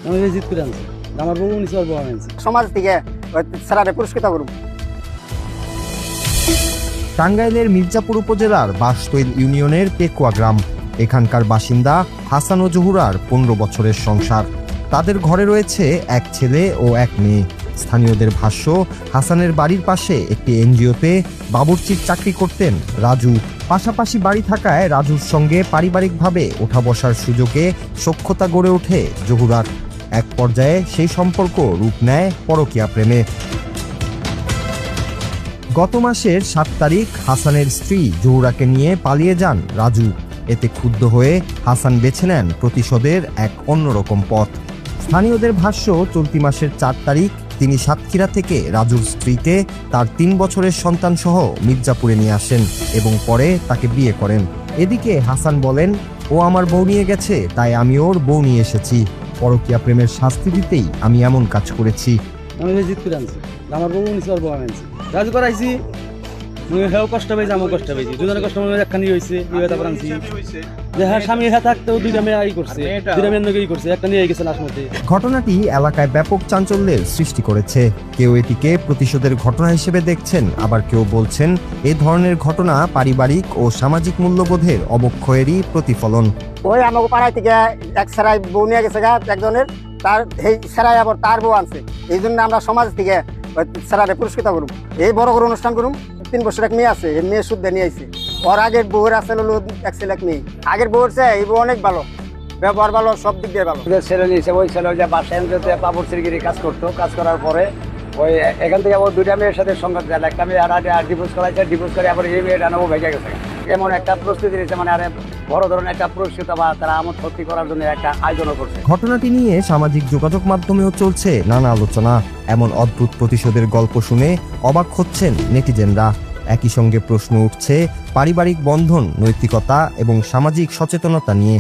আমি ভিজিট করে আনছি, আমার বউ নিচে আর বউ আনছি। সমাজ থেকে স্যারারে পুরস্কৃত করুন। টাঙ্গাইলের মির্জাপুর উপজেলার বাঁশতৈল ইউনিয়নের পেকুয়া গ্রাম। এখানকার বাসিন্দা হাসান ও জহুরার 15 বছরের সংসার। তাদের ঘরে রয়েছে এক ছেলে ও এক মেয়ে। স্থানীয়দের ভাষ্য, হাসানের বাড়ির পাশে একটি এনজিওতে বাবুর্চির চাকরি করতেন রাজু। পাশাপাশি বাড়ি থাকায় রাজুর সঙ্গে পারিবারিকভাবে ওঠা বসার সুযোগে সখ্যতা গড়ে ওঠে জহুরার। এক পর্যায়ে সেই সম্পর্ক রূপ নেয় পরকীয়া প্রেমে। গত মাসের 7 তারিখ হাসানের স্ত্রী জহুরাকে নিয়ে পালিয়ে যান রাজু। এতে ক্ষুব্ধ হয়ে হাসান বেছে নেন প্রতিশোধের এক অন্যরকম পথ। স্থানীয়দের ভাষ্য, চলতি মাসের 4 তারিখ তিনি সাতক্ষীরা থেকে রাজুর স্ত্রীকে তার 3 বছরের সন্তান সহ মির্জাপুরে নিয়ে আসেন এবং পরে তাকে বিয়ে করেন। এদিকে হাসান বলেন, ও আমার বউ নিয়ে গেছে, তাই আমি ওর বউ নিয়ে এসেছি। পরকীয়া প্রেমের শাস্তি দিতেই আমি এমন কাজ করেছি। আমি ভিজিট করে আনছি, আমার বউ নিচে আর বউ আনছি। রাজু করাইছি, হেও কষ্ট পেয়েছি, আমিও কষ্ট পেয়েছি। দুজনের কষ্ট একখানি হয়েছে, তারপর আনছি। যে হ্যাঁ, স্বামী হ্যাঁ থাকতেও দুইটা মেয়ে ই করছে, দুইটা মেয়ে করছে, একটা নিয়ে গেছে লাশ মধ্যে। ঘটনাটি এলাকায় ব্যাপক চাঞ্চল্যের সৃষ্টি করেছে। কেউ এটিকে প্রতিশোধের ঘটনা হিসেবে দেখছেন, আবার কেউ বলছেন এ ধরনের ঘটনা পারিবারিক ও সামাজিক মূল্যবোধের অবক্ষয়েরই প্রতিফলন। ওই আমাকে পাড়ায় থেকে এক স্যারাই বউ নিয়ে গেছে একজনের, তার এই স্যারাই আবার তার বউ আনছে। এই জন্য আমরা সমাজ থেকে স্যারারে পুরস্কৃত করুন। এই বড় করে অনুষ্ঠান করুন। 3 বছর এক মেয়ে আছে, এই মেয়ে শুদ্ধ নিয়ে আইছে। ওর আগের বউয়ের আছে হলো এক ছেলে এক মেয়ে। আগের বউয়ের চেয়ে এই বউ অনেক ভালো, ব্যবহার ভালো, সব দিক দিয়ে ভালো। ছেলে নিয়েছে, ওই ছেলে যে বাসায় এনজিওতে বাবুর্চিগিরি কাজ করতো। কাজ করার পরে ওই এখান থেকে ওই 2টা মেয়ের সাথে সংঘাত গেল। একটা মেয়ে আর ডিভোর্স করাইছে, ডিভোর্স করে আবার এই মেয়েটা নেবো ভেজে গেছে। এমন একটা প্রস্তুতি নিয়েছে, মানে আরে বড় ধরনের একটা পুরস্কৃত বা তারা আমোদ ভর্তি করার জন্য একটা আয়োজনও করছে। ঘটনাটি নিয়ে সামাজিক যোগাযোগ মাধ্যমেও চলছে নানা আলোচনা। এমন অদ্ভুত প্রতিশোধের গল্প শুনে অবাক হচ্ছেন নেটিজেনরা। একই সঙ্গে প্রশ্ন উঠছে পারিবারিক বন্ধন, নৈতিকতা এবং সামাজিক সচেতনতা নিয়ে।